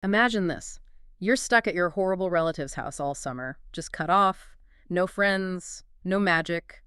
Imagine this. You're stuck at your horrible relative's house all summer, just cut off, no friends, no magic.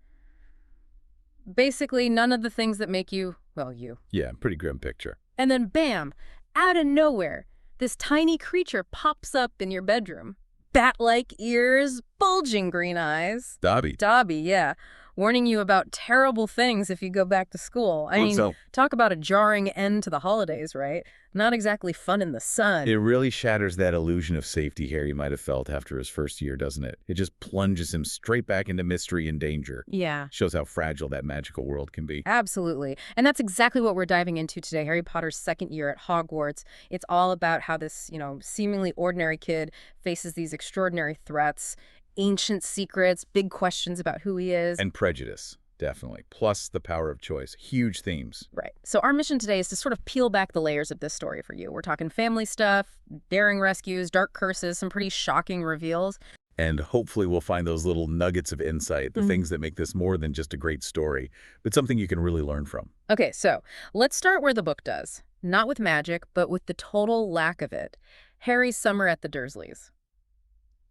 Basically, none of the things that make you, well, you. Yeah, pretty grim picture. And then bam, out of nowhere, this tiny creature pops up in your bedroom. Bat-like ears, bulging green eyes. Dobby. Dobby, yeah. Warning you about terrible things if you go back to school. I mean, talk about a jarring end to the holidays, right? Not exactly fun in the sun. It really shatters that illusion of safety Harry might have felt after his first year, doesn't it? It just plunges him straight back into mystery and danger. Yeah. Shows how fragile that magical world can be. Absolutely. And that's exactly what we're diving into today. Harry Potter's second year at Hogwarts. It's all about how this, seemingly ordinary kid faces these extraordinary threats, ancient secrets, big questions about who he is. And prejudice, definitely. Plus the power of choice. Huge themes. Right. So our mission today is to sort of peel back the layers of this story for you. We're talking family stuff, daring rescues, dark curses, some pretty shocking reveals. And hopefully we'll find those little nuggets of insight, the things that make this more than just a great story, but something you can really learn from. Okay, so let's start where the book does. Not with magic, but with the total lack of it. Harry's summer at the Dursleys.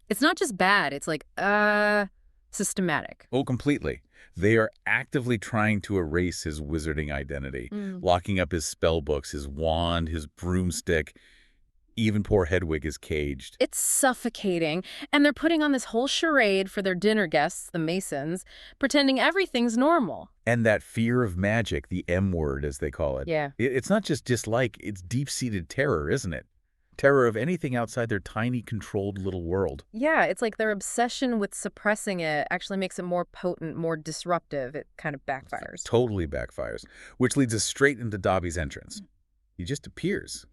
It's not just bad, it's like, systematic. Oh, completely. They are actively trying to erase his wizarding identity, locking up his spell books, his wand, his broomstick. Even poor Hedwig is caged. It's suffocating, and they're putting on this whole charade for their dinner guests, the Masons, pretending everything's normal. And that fear of magic, the M word as they call it. Yeah. It's not just dislike, it's deep-seated terror, isn't it? Terror of anything outside their tiny, controlled little world. Yeah, it's like their obsession with suppressing it actually makes it more potent, more disruptive. It kind of backfires. Totally backfires, which leads us straight into Dobby's entrance. He just appears.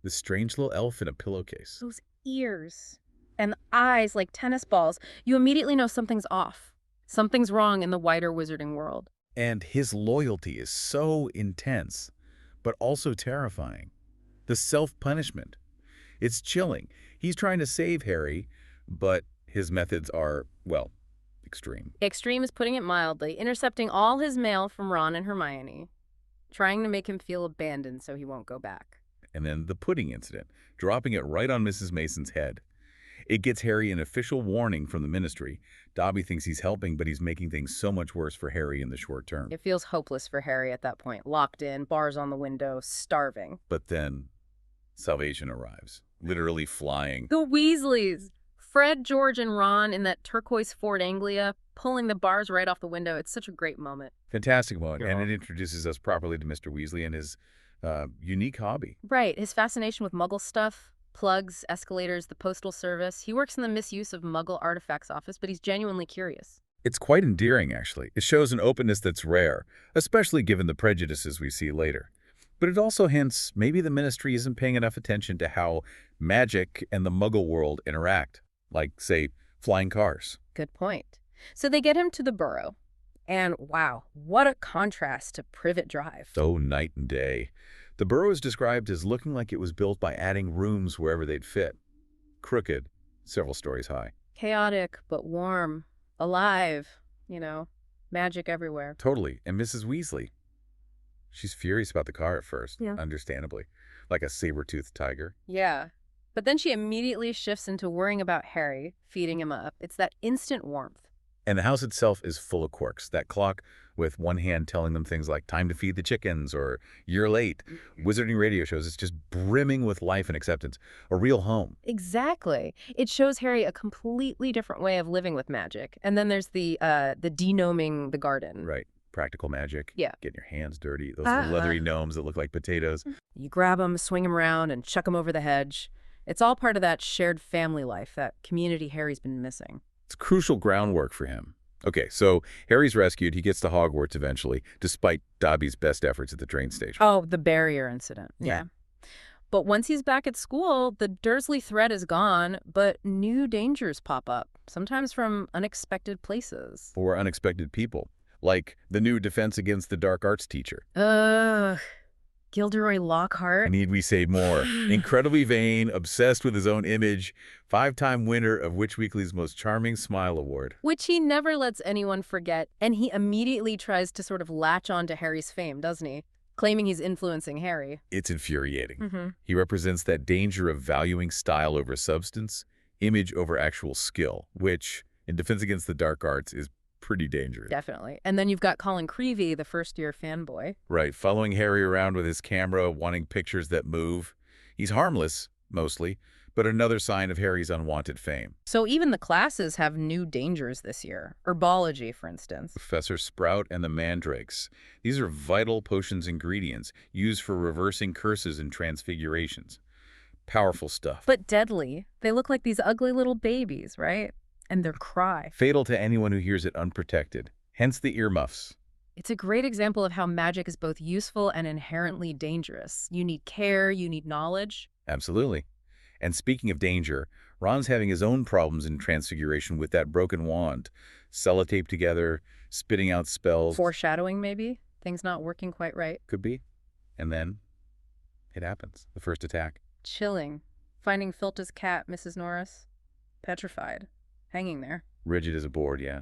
This strange little elf in a pillowcase. Those ears and the eyes like tennis balls, you immediately know something's off. Something's wrong in the wider wizarding world. And his loyalty is so intense, but also terrifying. The self-punishment. It's chilling. He's trying to save Harry, but his methods are, well, extreme. Extreme is putting it mildly, intercepting all his mail from Ron and Hermione, trying to make him feel abandoned so he won't go back. And then the pudding incident, dropping it right on Mrs. Mason's head. It gets Harry an official warning from the Ministry. Dobby thinks he's helping, but he's making things so much worse for Harry in the short term. It feels hopeless for Harry at that point, locked in, bars on the window, starving. But then salvation arrives, literally flying. The Weasleys! Fred, George, and Ron in that turquoise Ford Anglia, pulling the bars right off the window. It's such a great moment. Fantastic moment, and it introduces us properly to Mr. Weasley and his unique hobby. Right, his fascination with Muggle stuff, plugs, escalators, the postal service. He works in the misuse of Muggle artifacts office, but he's genuinely curious. It's quite endearing, actually. It shows an openness that's rare, especially given the prejudices we see later. But it also hints maybe the Ministry isn't paying enough attention to how magic and the Muggle world interact, like, say, flying cars. Good point. So they get him to the Burrow. And wow, what a contrast to Privet Drive. Oh, night and day. The Burrow is described as looking like it was built by adding rooms wherever they'd fit. Crooked, several stories high. Chaotic, but warm. Alive. Magic everywhere. Totally. And Mrs. Weasley. She's furious about the car at first, understandably. Like a saber-toothed tiger. Yeah. But then she immediately shifts into worrying about Harry, feeding him up. It's that instant warmth. And the house itself is full of quirks. That clock with one hand telling them things like time to feed the chickens or you're late. Wizarding radio shows, it's just brimming with life and acceptance. A real home. Exactly. It shows Harry a completely different way of living with magic. And then there's the denoming the garden. Right. Practical magic. Yeah. Getting your hands dirty. Those little leathery gnomes that look like potatoes. You grab them, swing them around, and chuck them over the hedge. It's all part of that shared family life, that community Harry's been missing. It's crucial groundwork for him. Okay, so Harry's rescued. He gets to Hogwarts eventually, despite Dobby's best efforts at the train station. Oh, the barrier incident. Yeah. But once he's back at school, the Dursley threat is gone, but new dangers pop up, sometimes from unexpected places. Or unexpected people, like the new Defense Against the Dark Arts teacher. Gilderoy Lockhart. Need we say more? Incredibly vain, obsessed with his own image, 5-time winner of Witch Weekly's Most Charming Smile Award. Which he never lets anyone forget, and he immediately tries to sort of latch on to Harry's fame, doesn't he? claiming he's influencing Harry. It's infuriating. Mm-hmm. He represents that danger of valuing style over substance, image over actual skill, which, in Defense Against the Dark Arts, is pretty dangerous. Definitely. And then you've got Colin Creevey, the first-year fanboy. Right, following Harry around with his camera, wanting pictures that move. He's harmless, mostly, but another sign of Harry's unwanted fame. So even the classes have new dangers this year. Herbology, for instance. Professor Sprout and the Mandrakes. These are vital potions ingredients used for reversing curses and transfigurations. Powerful stuff. But deadly. They look like these ugly little babies, right? And their cry. Fatal to anyone who hears it unprotected. Hence the earmuffs. It's a great example of how magic is both useful and inherently dangerous. You need care, you need knowledge. Absolutely. And speaking of danger, Ron's having his own problems in Transfiguration with that broken wand. Sellotape together, spitting out spells. Foreshadowing, maybe? Things not working quite right. Could be. And then it happens. The first attack. Chilling. Finding Filch's cat, Mrs. Norris. Petrified. Hanging there. Rigid as a board, yeah.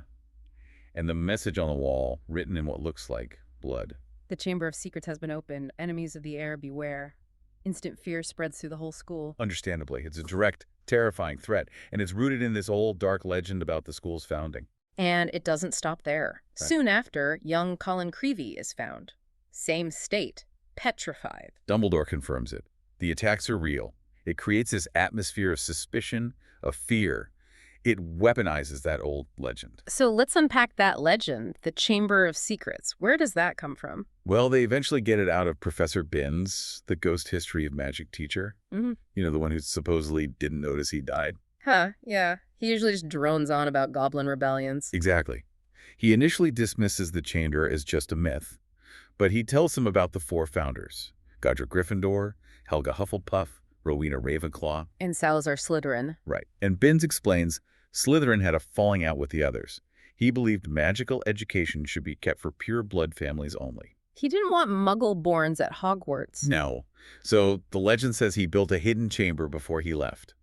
And the message on the wall, written in what looks like blood. The Chamber of Secrets has been opened. Enemies of the air, beware. Instant fear spreads through the whole school. Understandably, it's a direct, terrifying threat, and it's rooted in this old, dark legend about the school's founding. And it doesn't stop there. Right. Soon after, young Colin Creevey is found. Same state. Petrified. Dumbledore confirms it. The attacks are real. It creates this atmosphere of suspicion, of fear. It weaponizes that old legend. So let's unpack that legend, the Chamber of Secrets. Where does that come from? Well, they eventually get it out of Professor Binns, the ghost history of magic teacher. Mm-hmm. You know, the one who supposedly didn't notice he died. Huh, yeah. He usually just drones on about goblin rebellions. Exactly. He initially dismisses the chamber as just a myth, but he tells them about the four founders: Godric Gryffindor, Helga Hufflepuff, Rowena Ravenclaw. And Salazar Slytherin. Right. And Binns explains Slytherin had a falling out with the others. He believed magical education should be kept for pure blood families only. He didn't want muggle-borns at Hogwarts. No. So the legend says he built a hidden chamber before he left.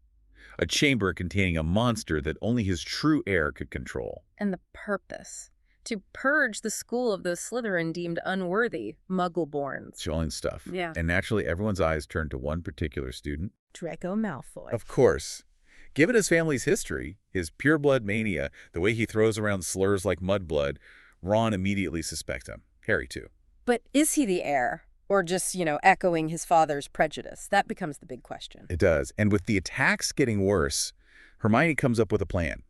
A chamber containing a monster that only his true heir could control. And the purpose. To purge the school of those Slytherin deemed unworthy muggle-borns. Chilling stuff. Yeah. And naturally, everyone's eyes turned to one particular student. Draco Malfoy. Of course. Given his family's history, his pureblood mania, the way he throws around slurs like mudblood, Ron immediately suspects him. Harry, too. But is he the heir? Or just, echoing his father's prejudice? That becomes the big question. It does. And with the attacks getting worse, Hermione comes up with a plan.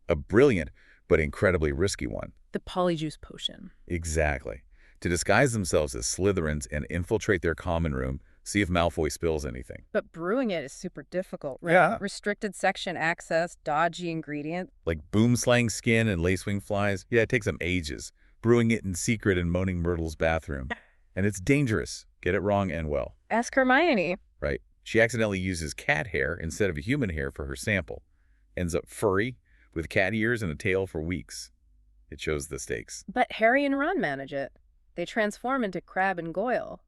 A brilliant but incredibly risky one. The Polyjuice Potion. Exactly. To disguise themselves as Slytherins and infiltrate their common room, see if Malfoy spills anything. But brewing it is super difficult, right? Yeah. Restricted section access, dodgy ingredient. Like boomslang skin and lacewing flies. Yeah, it takes them ages. Brewing it in secret in Moaning Myrtle's bathroom. And it's dangerous. Get it wrong and well. Ask Hermione. Right. She accidentally uses cat hair instead of a human hair for her sample. Ends up furry, with cat ears and a tail for weeks. It shows the stakes. But Harry and Ron manage it. They transform into Crabbe and Goyle,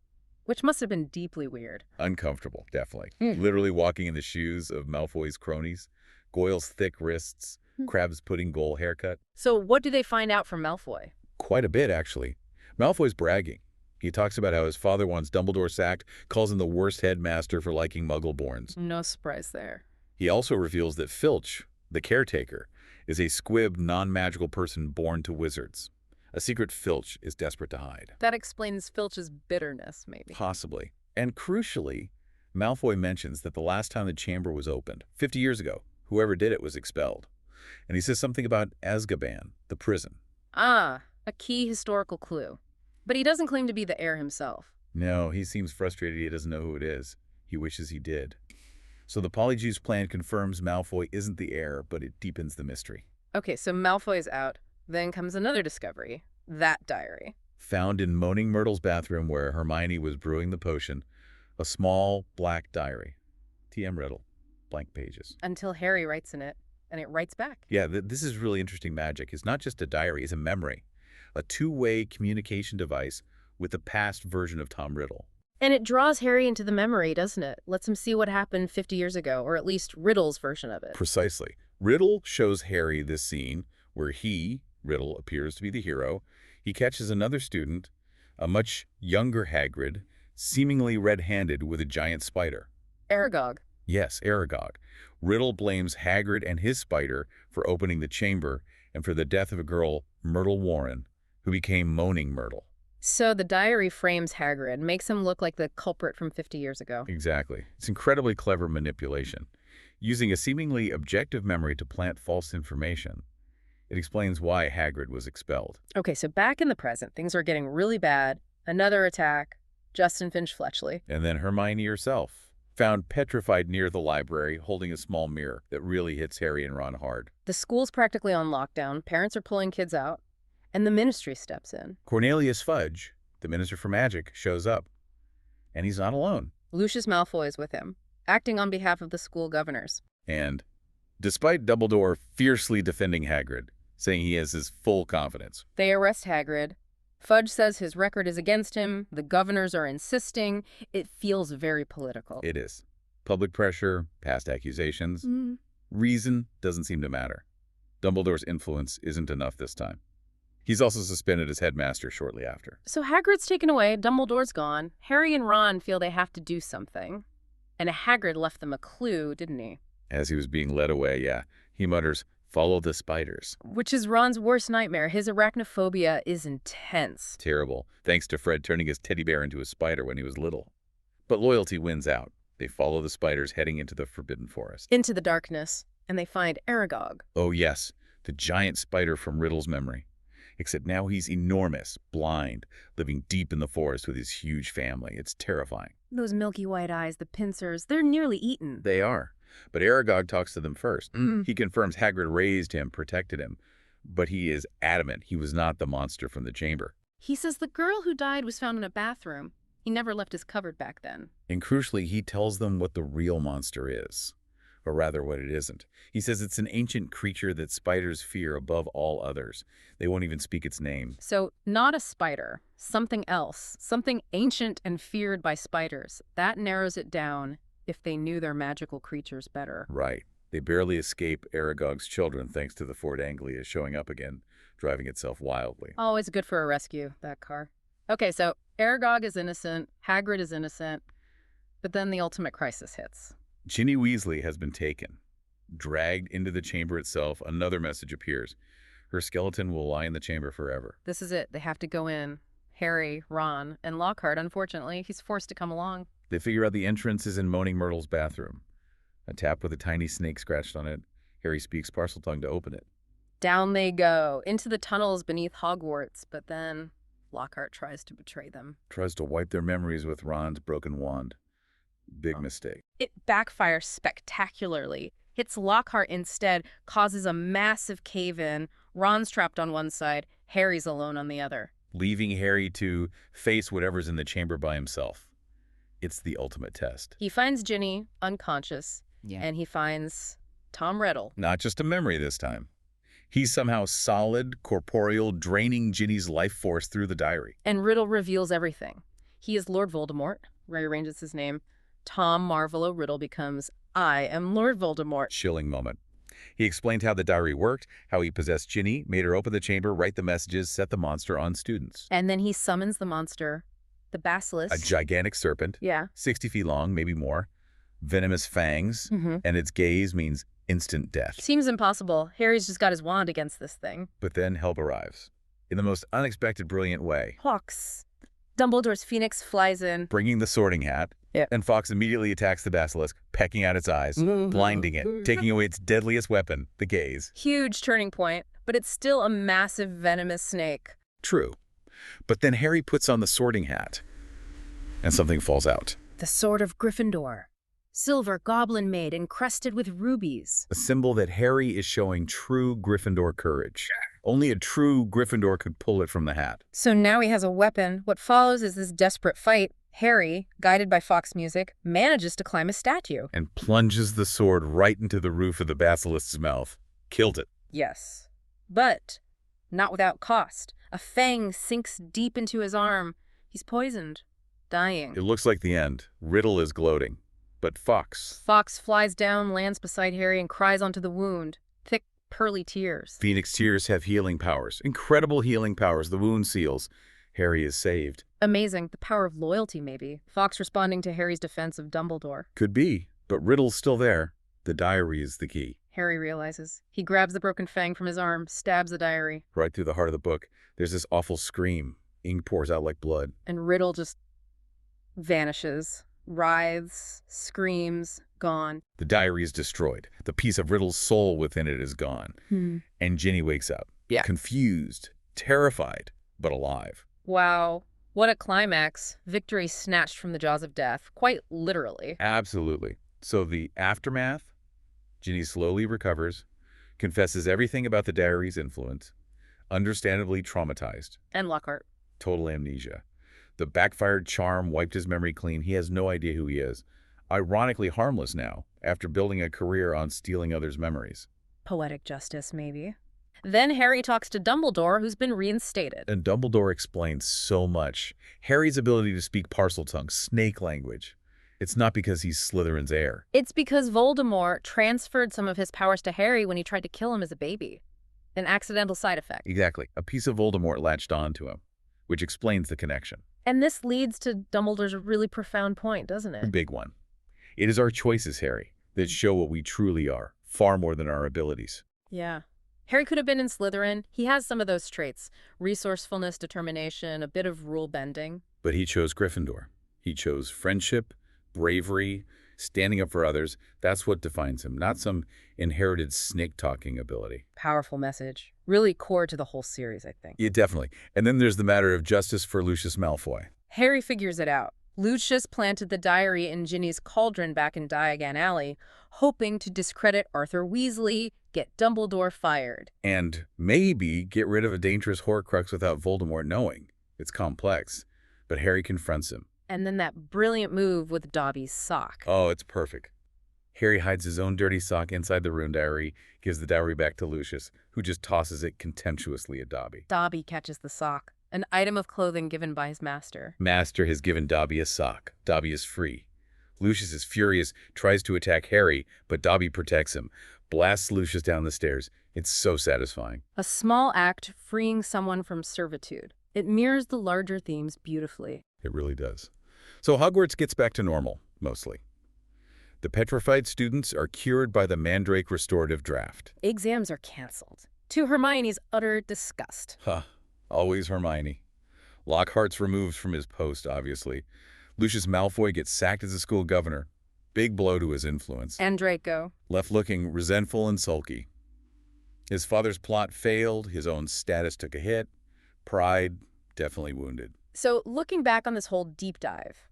which must have been deeply weird. Uncomfortable, definitely. Literally walking in the shoes of Malfoy's cronies. Goyle's thick wrists. Crabbe's pudding goal haircut. So what do they find out from Malfoy? Quite a bit, actually. Malfoy's bragging. He talks about how his father wants Dumbledore sacked, calls him the worst headmaster for liking muggle-borns. No surprise there. He also reveals that Filch, the caretaker, is a squib, non-magical person born to wizards. A secret Filch is desperate to hide. That explains Filch's bitterness, maybe. Possibly. And crucially, Malfoy mentions that the last time the chamber was opened, 50 years ago, whoever did it was expelled. And he says something about Azkaban, the prison. Ah, a key historical clue. But he doesn't claim to be the heir himself. No, he seems frustrated he doesn't know who it is. He wishes he did. So the Polyjuice plan confirms Malfoy isn't the heir, but it deepens the mystery. Okay, so Malfoy's out. Then comes another discovery. That diary. Found in Moaning Myrtle's bathroom where Hermione was brewing the potion, a small black diary. TM Riddle. Blank pages. Until Harry writes in it, and it writes back. Yeah, this is really interesting magic. It's not just a diary, it's a memory. A two-way communication device with the past version of Tom Riddle. And it draws Harry into the memory, doesn't it? Lets him see what happened 50 years ago, or at least Riddle's version of it. Precisely. Riddle shows Harry this scene where he, Riddle, appears to be the hero. He catches another student, A much younger Hagrid, seemingly red-handed with a giant spider. Aragog. Yes, Aragog. Riddle blames Hagrid and his spider for opening the chamber and for the death of a girl, Myrtle Warren, who became Moaning Myrtle. So the diary frames Hagrid, makes him look like the culprit from 50 years ago. Exactly. It's incredibly clever manipulation. Using a seemingly objective memory to plant false information, it explains why Hagrid was expelled. Okay, so back in the present, things are getting really bad. Another attack. Justin Finch Fletchley. And then Hermione herself, found petrified near the library, holding a small mirror that really hits Harry and Ron hard. The school's practically on lockdown. Parents are pulling kids out. And the ministry steps in. Cornelius Fudge, the Minister for Magic, shows up. And he's not alone. Lucius Malfoy is with him, acting on behalf of the school governors. And, despite Dumbledore fiercely defending Hagrid, saying he has his full confidence, They arrest Hagrid. Fudge says his record is against him. The governors are insisting. It feels very political. it is. Public pressure, past accusations, reason doesn't seem to matter. Dumbledore's influence isn't enough this time. He's also suspended as headmaster shortly after. So Hagrid's taken away, Dumbledore's gone. Harry and Ron feel they have to do something. And Hagrid left them a clue, didn't he? As he was being led away, he mutters, "Follow the spiders." Which is Ron's worst nightmare. His arachnophobia is intense. Terrible, thanks to Fred turning his teddy bear into a spider when he was little. But loyalty wins out. They follow the spiders heading into the Forbidden Forest. Into the darkness, and they find Aragog. Oh yes, the giant spider from Riddle's memory. Except now he's enormous, blind, living deep in the forest with his huge family. It's terrifying. Those milky white eyes, the pincers, they're nearly eaten. They are. But Aragog talks to them first. He confirms Hagrid raised him, protected him. But he is adamant he was not the monster from the chamber. He says the girl who died was found in a bathroom. He never left his cupboard back then. And crucially, he tells them what the real monster is. Or rather, what it isn't. He says it's an ancient creature that spiders fear above all others. They won't even speak its name. So, not a spider, something else, something ancient and feared by spiders. That narrows it down if they knew their magical creatures better. Right. They barely escape Aragog's children thanks to the Ford Anglia showing up again, driving itself wildly. Always good for a rescue, that car. Okay, so Aragog is innocent, Hagrid is innocent, but then the ultimate crisis hits. Ginny Weasley has been taken. Dragged into the chamber itself, another message appears. Her skeleton will lie in the chamber forever. This is it. They have to go in. Harry, Ron, and Lockhart, unfortunately, he's forced to come along. They figure out the entrance is in Moaning Myrtle's bathroom. A tap with a tiny snake scratched on it. Harry speaks Parseltongue to open it. Down they go, into the tunnels beneath Hogwarts, but then Lockhart tries to betray them. Tries to wipe their memories with Ron's broken wand. Big mistake. It backfires spectacularly. Hits Lockhart instead, causes a massive cave-in. Ron's trapped on one side, Harry's alone on the other. Leaving Harry to face whatever's in the chamber by himself. It's the ultimate test. He finds Ginny unconscious, and he finds Tom Riddle. Not just a memory this time. He's somehow solid, corporeal, draining Ginny's life force through the diary. And Riddle reveals everything. He is Lord Voldemort, rearranges his name. Tom Marvolo Riddle becomes, I am Lord Voldemort. Chilling moment. He explained how the diary worked, how he possessed Ginny, made her open the chamber, write the messages, set the monster on students. And then he summons the monster, the basilisk. A gigantic serpent. Yeah. 60 feet long, maybe more. Venomous fangs. And its gaze means instant death. Seems impossible. Harry's just got his wand against this thing. But then help arrives. In the most unexpected, brilliant way. Hawks. Dumbledore's phoenix flies in. Bringing the sorting hat. Yeah. And Fawkes immediately attacks the basilisk, pecking out its eyes, blinding it, taking away its deadliest weapon, the gaze. Huge turning point, but it's still a massive venomous snake. True. But then Harry puts on the sorting hat, and something falls out. The Sword of Gryffindor. Silver goblin made encrusted with rubies. A symbol that Harry is showing true Gryffindor courage. Only a true Gryffindor could pull it from the hat. So now he has a weapon. What follows is this desperate fight. Harry, guided by Fawkes music, manages to climb a statue. And plunges the sword right into the roof of the basilisk's mouth. Killed it. Yes. But not without cost. A fang sinks deep into his arm. He's poisoned. Dying. It looks like the end. Riddle is gloating. But Fawkes. Fawkes flies down, lands beside Harry, and cries onto the wound. Thick, pearly tears. Phoenix tears have healing powers. Incredible healing powers. The wound seals. Harry is saved. Amazing. The power of loyalty, maybe. Fox responding to Harry's defense of Dumbledore. Could be, but Riddle's still there. The diary is the key. Harry realizes. He grabs the broken fang from his arm, stabs the diary. Right through the heart of the book, there's this awful scream. Ink pours out like blood. And Riddle just vanishes, writhes, screams, gone. The diary is destroyed. The piece of Riddle's soul within it is gone. And Ginny wakes up. Yeah. Confused, terrified, but alive. Wow. What a climax. Victory snatched from the jaws of death, quite literally. Absolutely. So the aftermath, Ginny slowly recovers, confesses everything about the diary's influence, understandably traumatized. And Lockhart. Total amnesia. The backfired charm wiped his memory clean. He has no idea who he is. Ironically harmless now, after building a career on stealing others' memories. Poetic justice, maybe. Then Harry talks to Dumbledore, who's been reinstated. And Dumbledore explains so much. Harry's ability to speak Parseltongue, snake language. It's not because he's Slytherin's heir. It's because Voldemort transferred some of his powers to Harry when he tried to kill him as a baby. An accidental side effect. Exactly. A piece of Voldemort latched onto him, which explains the connection. And this leads to Dumbledore's really profound point, doesn't A it? big one. It is our choices, Harry, that show what we truly are, far more than our abilities. Yeah. Harry could have been in Slytherin. He has some of those traits. Resourcefulness, determination, a bit of rule bending. But he chose Gryffindor. He chose friendship, bravery, standing up for others. That's what defines him, not some inherited snake-talking ability. Powerful message. Really core to the whole series, I think. Yeah, definitely. And then there's the matter of justice for Lucius Malfoy. Harry figures it out. Lucius planted the diary in Ginny's cauldron back in Diagon Alley, hoping to discredit Arthur Weasley, get Dumbledore fired. And maybe get rid of a dangerous Horcrux without Voldemort knowing. It's complex. But Harry confronts him. And then that brilliant move with Dobby's sock. Oh, it's perfect. Harry hides his own dirty sock inside the rune diary, gives the diary back to Lucius, who just tosses it contemptuously at Dobby. Dobby catches the sock, an item of clothing given by his master. Master has given Dobby a sock. Dobby is free. Lucius is furious, tries to attack Harry, but Dobby protects him, blasts Lucius down the stairs. It's so satisfying. A small act freeing someone from servitude. It mirrors the larger themes beautifully. It really does. So Hogwarts gets back to normal, mostly. The petrified students are cured by the Mandrake restorative draft. Exams are canceled, to Hermione's utter disgust. Huh. Always Hermione. Lockhart's removed from his post, obviously. Lucius Malfoy gets sacked as a school governor. Big blow to his influence. And Draco. Left looking resentful and sulky. His father's plot failed. His own status took a hit. Pride definitely wounded. So looking back on this whole deep dive,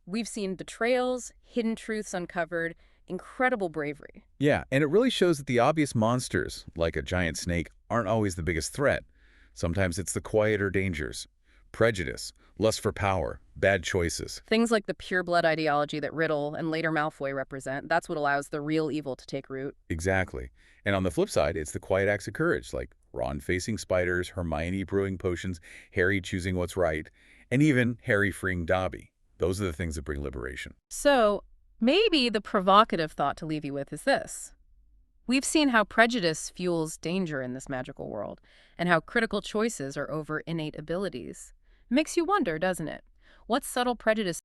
we've seen betrayals, hidden truths uncovered, incredible bravery. Yeah, and it really shows that the obvious monsters, like a giant snake, aren't always the biggest threat. Sometimes it's the quieter dangers. Prejudice, lust for power, bad choices. Things like the pureblood ideology that Riddle and later Malfoy represent, that's what allows the real evil to take root. Exactly. And on the flip side, it's the quiet acts of courage, like Ron facing spiders, Hermione brewing potions, Harry choosing what's right, and even Harry freeing Dobby. Those are the things that bring liberation. So maybe the provocative thought to leave you with is this. We've seen how prejudice fuels danger in this magical world, and how critical choices are over innate abilities. Makes you wonder, doesn't it? What subtle prejudice